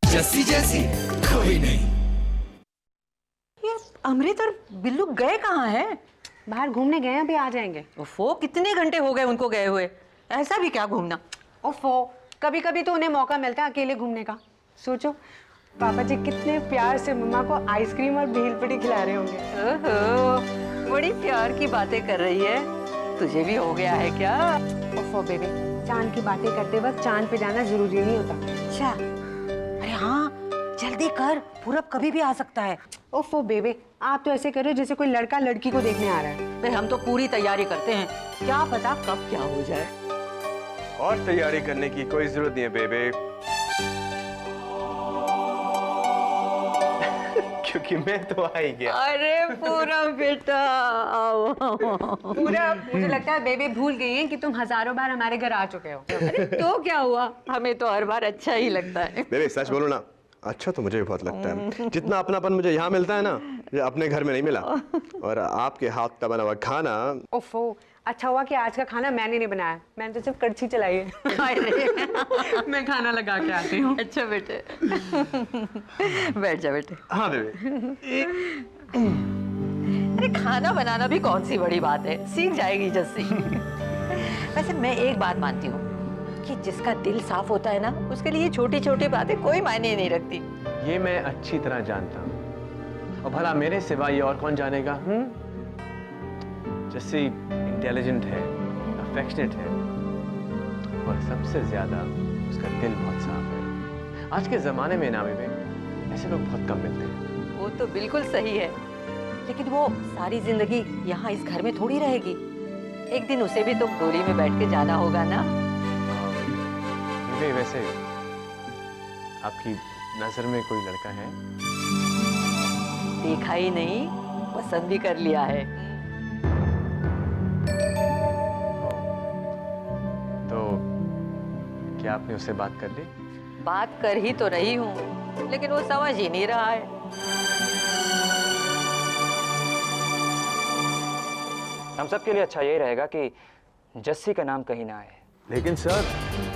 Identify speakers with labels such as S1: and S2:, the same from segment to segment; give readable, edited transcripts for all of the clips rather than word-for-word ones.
S1: जस्सी जैसी कोई नहीं।
S2: ये अमृत और बिल्लू गए कहाँ हैं?
S3: बाहर घूमने गए हैं, अभी आ जाएंगे।
S2: ओफो, कितने घंटे हो गए उनको गए हुए। ऐसा भी क्या घूमना।
S3: ओफो, कभी कभी तो उन्हें मौका मिलता है अकेले घूमने का। सोचो पापा जी कितने प्यार से मम्मा को आइसक्रीम और भेलपुरी खिला रहे होंगे।
S2: ओहो, बड़ी प्यार की बातें कर रही है। तुझे भी हो गया है क्या?
S3: ओफो बेबी, चांद की बातें करते वक्त चांद पे जाना जरूरी नहीं होता।
S2: अच्छा, अरे हाँ, जल्दी कर, पूरब कभी भी आ सकता है।
S3: ओफो बेबी, आप तो ऐसे कर रहे हो जैसे कोई लड़का लड़की को देखने आ रहा है।
S2: भाई हम तो पूरी तैयारी करते हैं, क्या पता कब क्या हो जाए।
S4: और तैयारी करने की कोई जरूरत नहीं है बेबे, क्योंकि मैं तो आ ही गया।
S2: अरे पूरब बेटा आओ।
S3: पूरा मुझे लगता है बेबी भूल गई है कि तुम हजारों बार हमारे घर आ चुके हो।
S2: अरे तो क्या हुआ, हमें तो हर बार अच्छा ही लगता है।
S4: बेबे सच बोलो ना, अच्छा तो मुझे भी बहुत लगता है। जितना अपनापन मुझे यहाँ मिलता है ना, ये अपने घर में नहीं मिला। और आपके हाथ का बना हुआ खाना।
S3: ओफो, अच्छा हुआ कि आज का खाना मैंने नहीं बनाया, मैंने तो सिर्फ कड़छी चलाई है।
S2: अरे
S3: मैं खाना लगा के आती हूँ।
S2: अच्छा बेटे, बैठ जा बेटे।
S4: हाँ बेबे।
S2: अरे खाना बनाना भी कौन सी बड़ी बात है, सीख जाएगी जस्सी। वैसे मैं एक बात मानती हूँ कि जिसका दिल साफ होता है ना, उसके लिए छोटी छोटी बातें कोई मायने नहीं रखती।
S4: ये मैं अच्छी तरह जानता हूँ, और भला मेरे सिवा ये और कौन जानेगा? जस्सी इंटेलिजेंट है, अफेक्शनेट है, और सबसे ज्यादा उसका दिल बहुत साफ है। आज के जमाने में ना बेबे, ऐसे लोग बहुत कम मिलते हैं।
S2: वो तो बिल्कुल सही है, लेकिन वो सारी जिंदगी यहाँ इस घर में थोड़ी रहेगी। एक दिन उसे भी तो डोली में बैठ के जाना होगा ना।
S4: बेबे वैसे आपकी नजर में कोई लड़का है?
S2: देखा ही नहीं, पसंद भी कर लिया है।
S4: तो क्या आपने उससे बात कर ली?
S2: बात कर ही तो रही हूँ, लेकिन वो समझ ही नहीं रहा है।
S5: हम सब के लिए अच्छा यही रहेगा कि जस्सी का नाम कहीं ना आए।
S4: लेकिन सर,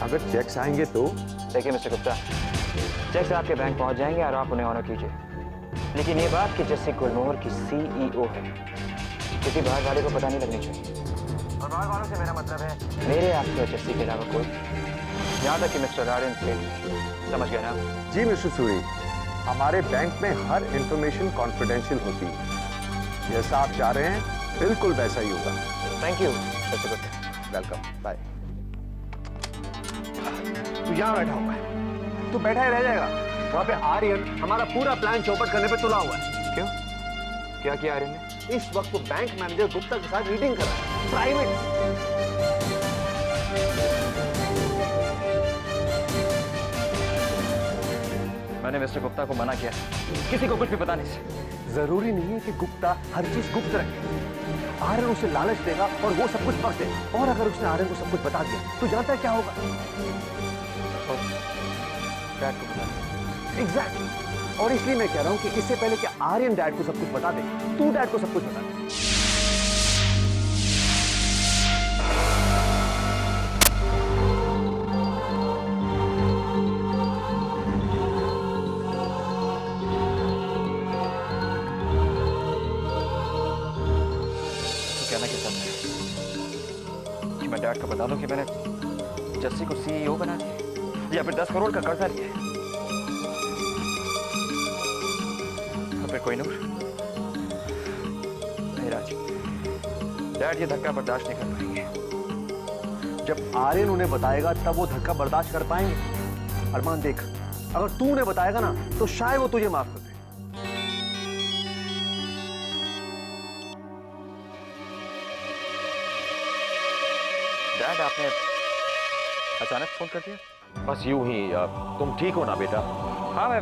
S4: अगर चेक्स आएंगे तो?
S5: देखिए मिस्टर गुप्ता, चेक्स आपके बैंक पहुंच जाएंगे और आप उन्हें ऑनर कीजिए, लेकिन ये बात कि जस्सी गुलमोहर की CEO है, किसी बाहर वाले को पता नहीं लगनी चाहिए। और बाहर वालों से मेरा मतलब है मेरे आपके और जस्सी के अलावा कोई, यहाँ तक कि मिस्टर आर्यन से। समझ गया ना?
S6: जी मिस्टर सूरी, हमारे बैंक में हर इंफॉर्मेशन कॉन्फिडेंशियल होती है। जैसा आप चाह रहे हैं बिल्कुल वैसा ही होगा।
S5: Thank you mister Gupta.
S6: Welcome, bye. तू यहाँ बैठा हुआ है, तू बैठा ही रह जाएगा। वहाँ पे आर्यन हमारा पूरा प्लान चौपट करने पे तुला हुआ है।
S5: क्यों? क्या किया आर्यन ने?
S6: इस वक्त वो बैंक मैनेजर गुप्ता के साथ रीडिंग कर रहा है, प्राइवेट।
S5: मैंने मिस्टर गुप्ता को मना किया, किसी को कुछ भी बताने से।
S6: जरूरी नहीं है कि गुप्ता हर चीज गुप्त रखे। आर्यन उसे लालच देगा और वो सब कुछ पढ़ देगा, और अगर उसने आर्यन को सब कुछ बता दिया तो जानता है क्या होगा?
S5: डैड को बता।
S6: एग्जैक्टली, और इसलिए मैं कह रहा हूं कि इससे पहले कि आर्यन डैड को सब कुछ बता दे, तू डैड को सब कुछ बता दे।
S5: कहना क्या चाहता है कि मैं डैड को बता दूं कि मैंने जस्सी को CEO बना दिया, या फिर 10 करोड़ का कर्जा लिया है? और फिर कोई नूर नहीं राज, डैड ये धक्का बर्दाश्त नहीं कर पाएंगे।
S6: जब आर्यन उन्हें बताएगा तब वो धक्का बर्दाश्त कर पाएंगे। अरमान देख, अगर तू उन्हें बताएगा ना तो शायद वो तुझे माफ कर दे।
S5: डैड आपने अचानक फोन कर दिया?
S6: बस यूं ही। तुम ठीक हो ना बेटा?
S5: हाँ मैं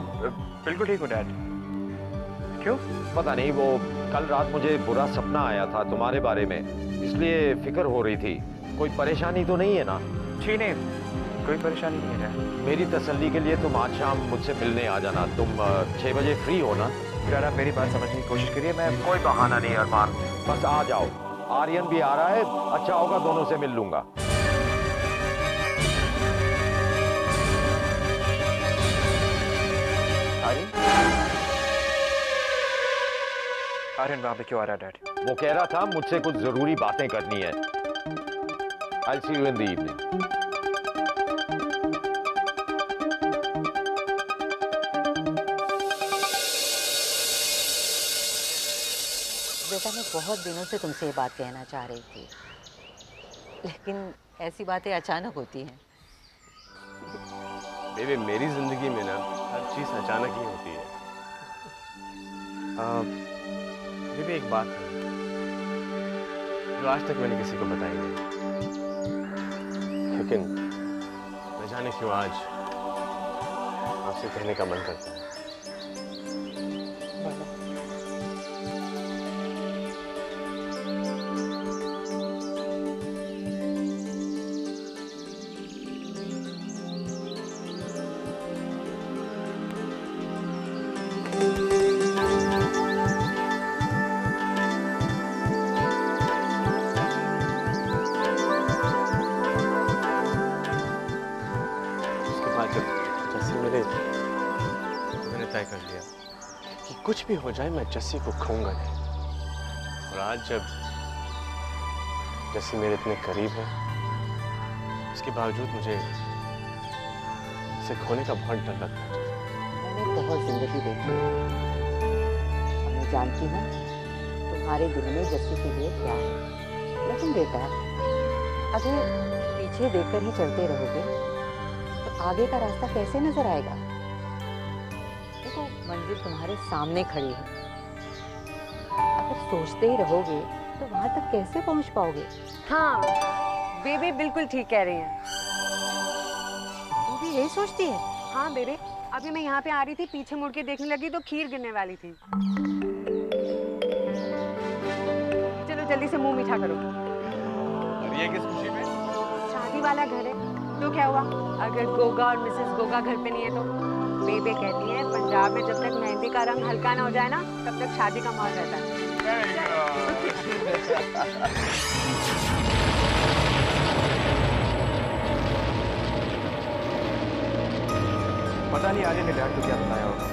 S5: बिल्कुल ठीक हूँ डैड। क्यों?
S6: पता नहीं, वो कल रात मुझे बुरा सपना आया था तुम्हारे बारे में, इसलिए फिक्र हो रही थी। कोई परेशानी तो नहीं है ना?
S5: जी नहीं, कोई परेशानी नहीं है।
S6: मेरी तसल्ली के लिए तुम आज शाम मुझसे मिलने आ जाना। तुम 6 बजे फ्री हो ना?
S5: डैड आप मेरी बात समझने की कोशिश करिए। मैं
S6: कोई बहाना नहीं अरमान, बस आ जाओ। आर्यन भी आ रहा है, अच्छा होगा दोनों से मिल लूंगा।
S5: आर्यन वहां पे क्यों आ रहा है डैड?
S7: वो कह रहा था मुझसे कुछ जरूरी बातें करनी है। I'll see you in the evening.
S2: बेटा मैं बहुत दिनों से तुमसे ये बात कहना चाह रही थी, लेकिन ऐसी बातें अचानक होती हैं।
S4: बेबी मेरी जिंदगी में ना हर चीज अचानक ही होती है। बेबी एक बात है जो आज तक मैंने किसी को बताई नहीं, लेकिन न जाने क्यों आज आपसे कहने का मन करता है। मैंने तय कर लिया कि कुछ भी हो जाए मैं जस्सी को खोऊंगा नहीं। और आज जब जस्सी मेरे इतने करीब है, इसके बावजूद मुझे इसे खोने का बहुत डर लगता है।
S2: मैंने बहुत जिंदगी देखी और मैं जानती हूँ तुम्हारे दिल में जस्सी के लिए क्या है। लेकिन बेटा अगर पीछे देखकर ही चलते रहोगे तो आगे का रास्ता कैसे नजर आएगा? देखो मंजिल तुम्हारे सामने खड़ी है, अगर सोचते ही रहोगे तो वहां तक कैसे पहुंच पाओगे?
S3: हाँ बेबी बिल्कुल ठीक कह रही हैं।
S2: तू भी यही सोचती है?
S3: हाँ बेबी, अभी मैं यहाँ पे आ रही थी, पीछे मुड़ के देखने लगी तो खीर गिरने वाली थी। चलो जल्दी से मुंह मीठा करो।
S4: और ये किस खुशी में?
S3: शादी वाला घर है तो क्या हुआ, अगर गोगा और मिसेस गोगा घर पे नहीं है तो? बेबे कहती है पंजाब में जब तक मेहंदी का रंग हल्का ना हो जाए ना तब तक शादी का माहौल रहता है।
S5: पता नहीं आर्यन ने डैड को क्या बताया होगा।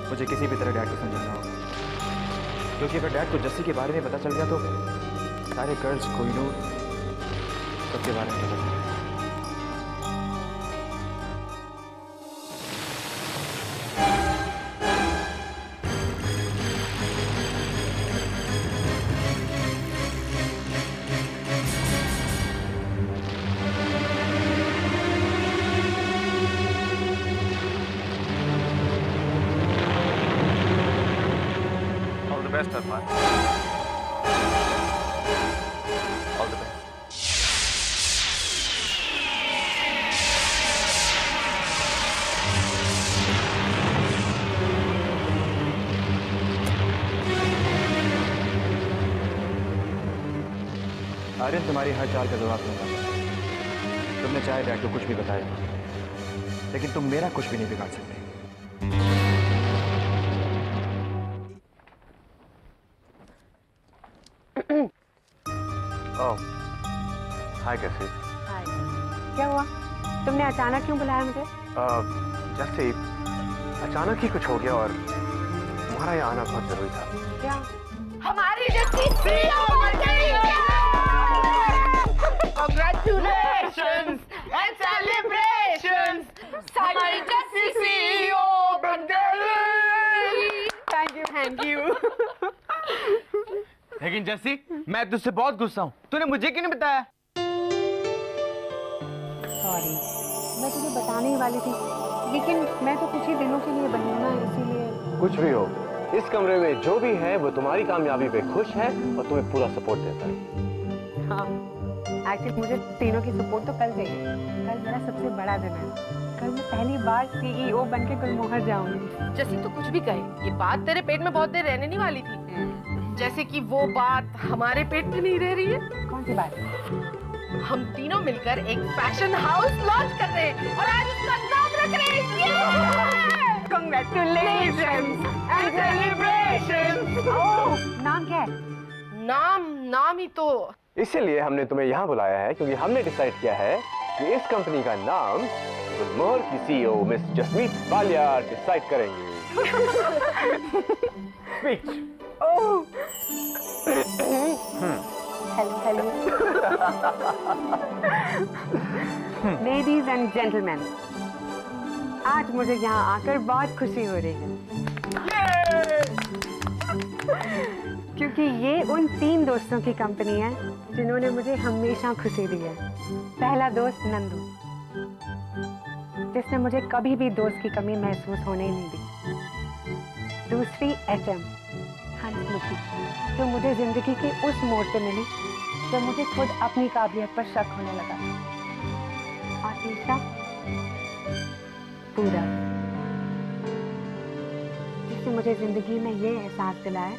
S5: मुझे किसी भी तरह डैड को समझाना होगा, क्योंकि अगर डैड को जस्सी के बारे में पता चल गया तो सारे गर्ल्स कोहिनूर सबके बारे में पता चल गया।
S7: Best of luck. All the best.
S5: Aryan तुम्हारी हर चाल का जवाब दूंगा। तुमने चाहे डैड को कुछ भी बताया, लेकिन तुम मेरा कुछ भी नहीं बिगाड़ सकते।
S4: हाय कैसे?
S3: हाय, क्या हुआ? तुमने अचानक क्यों बुलाया मुझे?
S4: जैसे अचानक ही कुछ हो गया और तुम्हारा यहाँ आना बहुत जरूरी था।
S3: क्या?
S2: हमारी जस्सी CEO बन गई है! Congratulations and celebrations! हमारी जस्सी CEO बन गई!
S3: Thank you.
S5: लेकिन जस्सी, मैं तुझसे बहुत गुस्सा हूँ। तूने मुझे क्यों नहीं बताया?
S3: सॉरी, मैं तुझे बताने ही वाली थी, लेकिन मैं तो कुछ ही दिनों के लिए बनी हूँ ना, इसीलिए।
S4: कुछ भी हो, इस कमरे में जो भी है वो तुम्हारी कामयाबी पे खुश है और तुम्हें पूरा सपोर्ट देता है।
S3: हाँ, एक्चुअली मुझे तीनों की सपोर्ट तो कल चाहिए। कल मेरा सबसे बड़ा दिन है। कल मैं पहली बार CEO बन के गुलमोहर जाऊंगी।
S8: जैसी तो कुछ भी कहे, ये बात तेरे पेट में बहुत देर रहने नहीं वाली थी। जैसे कि वो बात हमारे पेट में नहीं रह रही है।
S3: कौन सी बात?
S8: हम तीनों मिलकर एक फैशन हाउस लॉन्च कर रहे हैं और आज उसका नाम रख रहे हैं।
S3: Congratulations and celebrations! ओह, नाम क्या है?
S8: नाम ही तो
S4: इसीलिए हमने तुम्हें यहाँ बुलाया है क्योंकि हमने डिसाइड किया है कि इस कंपनी का नाम गुलमोहर की CEO miss Jasmeet Ballia decide करेंगी। Speech.
S3: Hello ladies and gentleman, आज मुझे यहाँ आकर बहुत खुशी हो रही है क्योंकि ये उन 3 दोस्तों की कंपनी है जिन्होंने मुझे हमेशा खुशी दी है। पहला दोस्त नंदू, जिसने मुझे कभी भी दोस्त की कमी महसूस होने ही नहीं दी। दूसरी एचएम हंसमुखी, जो मुझे जिंदगी के उस मोड़ पे मिली जब मुझे खुद अपनी काबिलियत पर शक होने लगा। और तीसरा पूरा, जिसने मुझे जिंदगी में ये एहसास दिलाया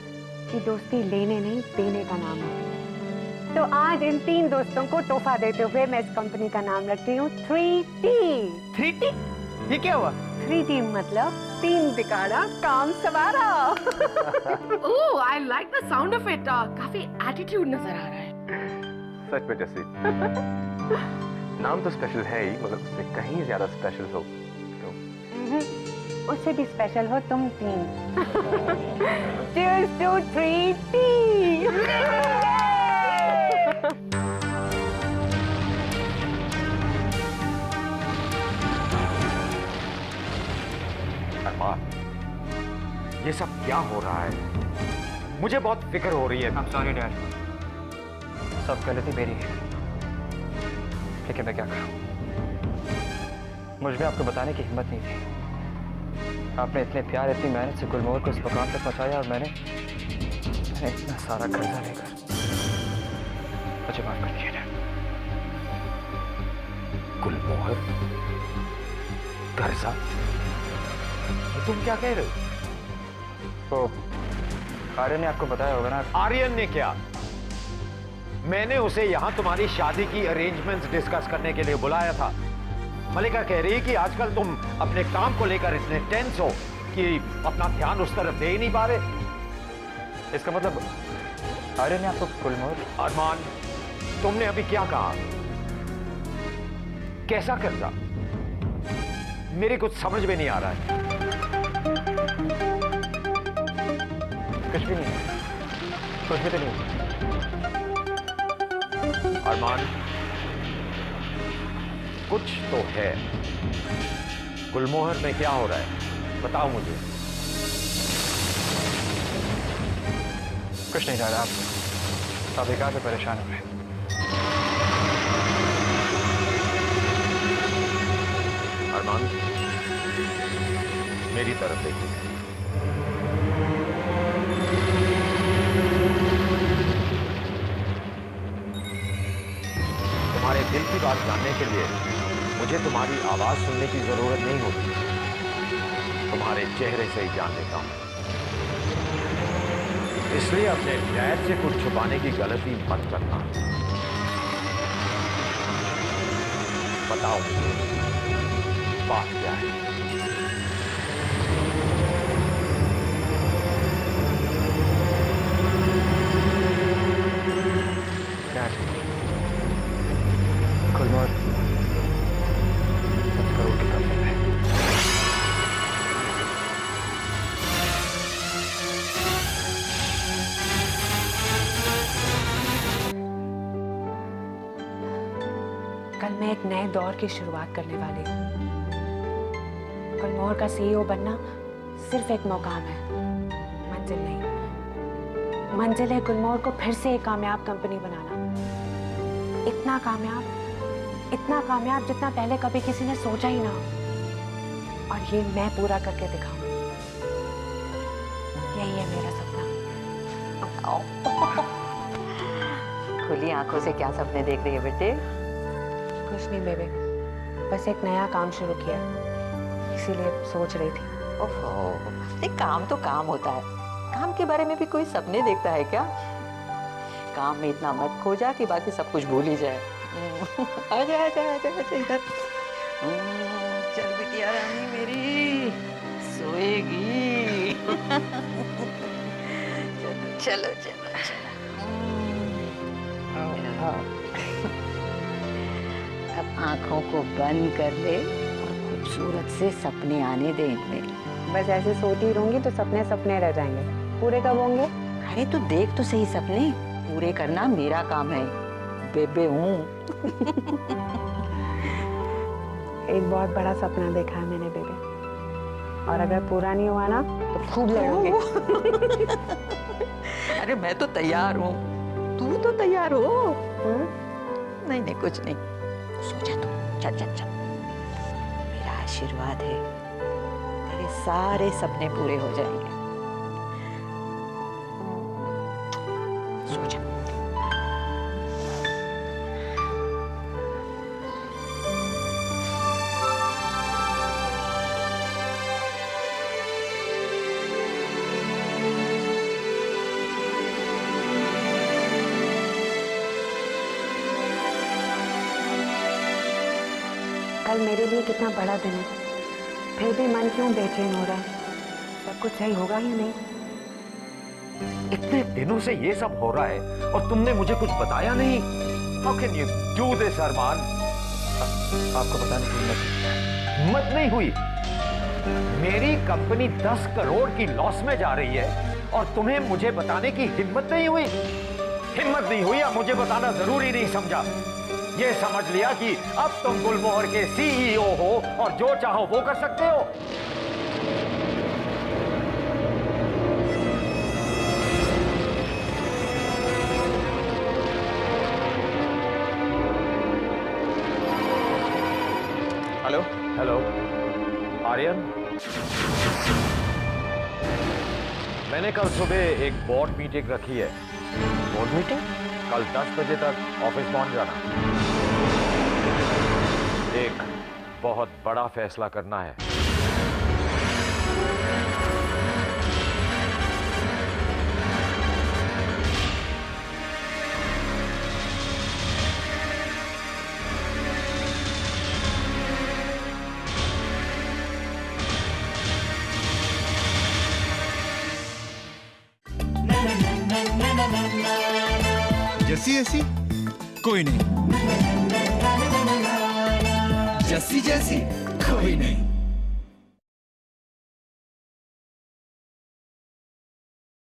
S3: कि दोस्ती लेने नहीं देने का नाम है। तो आज इन 3 दोस्तों को तोहफा देते हुए मैं इस कंपनी का नाम रखती हूँ 3T।
S6: 3T? ये क्या हुआ?
S3: 3T मतलब 3 तिकाड़ा काम सवारा।
S8: Oh, I like the sound of it. काफी एटीट्यूड नजर आ रहा है।
S4: सच में जैसे नाम तो स्पेशल है ही, मगर उससे कहीं ज्यादा स्पेशल हो तो
S3: उससे भी स्पेशल हो तुम 3। Cheers to 3T।
S7: अरमान, ये सब क्या हो रहा है? मुझे बहुत फिक्र हो रही है।
S5: I'm sorry डैड, सब गलती मेरी है, लेकिन मैं क्या करूं? मुझ में आपको बताने की हिम्मत नहीं थी। आपने इतने प्यार, इतनी मेहनत से गुलमोहर को इस मुकाम तक पहुंचाया और मैंने इतना सारा कर्जा लेकर मुझे माफ कर दिया।
S7: गुलमोहर? कर्जा? ये तुम क्या कह रहे हो?
S5: तो आर्यन ने आपको बताया होगा ना।
S7: आर्यन ने क्या? मैंने उसे यहां तुम्हारी शादी की अरेंजमेंट्स डिस्कस करने के लिए बुलाया था। मलिका कह रही है कि आजकल तुम अपने काम को लेकर इतने टेंस हो कि अपना ध्यान उस तरफ दे ही नहीं पा रहे।
S5: इसका मतलब आर्यन ने आपको गुलमोहर?
S7: अरमान, तुमने अभी क्या कहा? कैसा कर्जा? मेरी कुछ समझ में नहीं आ रहा है।
S5: कुछ भी नहीं, कुछ भी तो नहीं।
S7: अरमान, कुछ तो है। गुलमोहर में क्या हो रहा है? बताओ मुझे।
S5: कुछ नहीं जा रहा। आप बेकार में परेशान हो रहे।
S7: अरमान, मेरी तरफ देखो। तुम्हारे दिल की बात जानने के लिए मुझे तुम्हारी आवाज सुनने की जरूरत नहीं होती, तुम्हारे चेहरे से ही जान लेता हूं। इसलिए अपने डैड से कुछ छुपाने की गलती मत करना। बताओ मुझे, बात क्या है?
S5: डैड, गुलमोहर 10 करोड़ की कर्ज है।
S3: कल मैं एक नए दौर की शुरुआत करने वाली हूँ। गुलमोहर का सीईओ बनना सिर्फ एक मुकाम है, मंजिल नहीं। मंजिल है गुलमोहर को फिर से एक कामयाब कंपनी बनाना। इतना कामयाब जितना पहले कभी किसी ने सोचा ही ना हो। और ये मैं पूरा करके दिखाऊं। यही है मेरा सपना।
S2: खुली आंखों से क्या सपने देख रही है बेटे?
S3: कुछ नहीं बेबे, बस एक नया काम शुरू किया, इसीलिए सोच रही थी।
S2: ओहो, एक काम तो काम होता है। काम के बारे में भी कोई सपने देखता है क्या? काम में इतना मत खो जा कि बाकी सब कुछ भूल ही जाए। आजा आजा आजा आजा इधर। चल बिटिया रानी मेरी, सोएगी। चलो चलो चलो। अब आंखों को बंद कर ले और खूबसूरत से सपने आने दे इनमें।
S3: बस ऐसे सोती रहूंगी तो सपने सपने रह जाएंगे, पूरे कब होंगे?
S2: अरे तू देख तो सही, सपने पूरे करना मेरा काम है, बेबे हूँ।
S3: एक बहुत बड़ा सपना देखा है मैंने बेबे, और अगर पूरा नहीं हुआ ना तो खूब लड़ोगे।
S2: अरे मैं तो तैयार हूँ, तू तो तैयार हो?
S3: हम्म?
S2: नहीं कुछ नहीं, सो जा तू, चल चल चल। मेरा आशीर्वाद है, तेरे सारे सपने पूरे हो जाएंगे। सो जा।
S3: कल मेरे लिए कितना बड़ा दिन है, फिर भी मन क्यों बेचैन हो रहा है? सब कुछ सही होगा या नहीं?
S7: इतने दिनों से ये सब हो रहा है और तुमने मुझे कुछ बताया नहीं। How can you do this Arman?
S5: आपको बताने की
S7: हिम्मत नहीं हुई। मेरी कंपनी 10 करोड़ की लॉस में जा रही है और तुम्हें मुझे बताने की हिम्मत नहीं हुई। हिम्मत नहीं हुई या मुझे बताना जरूरी नहीं समझा? ये समझ लिया कि अब तुम गुलमोहर के सीईओ हो और जो चाहो वो कर सकते हो।
S5: हेलो
S7: हेलो आर्यन, मैंने कल सुबह एक बोर्ड मीटिंग रखी है।
S5: Board meeting?
S7: कल 10 बजे तक ऑफिस पहुंच जाना। एक बहुत बड़ा फैसला करना है।
S1: जैसी ऐसी कोई नहीं, जैसी जैसी कोई नहीं।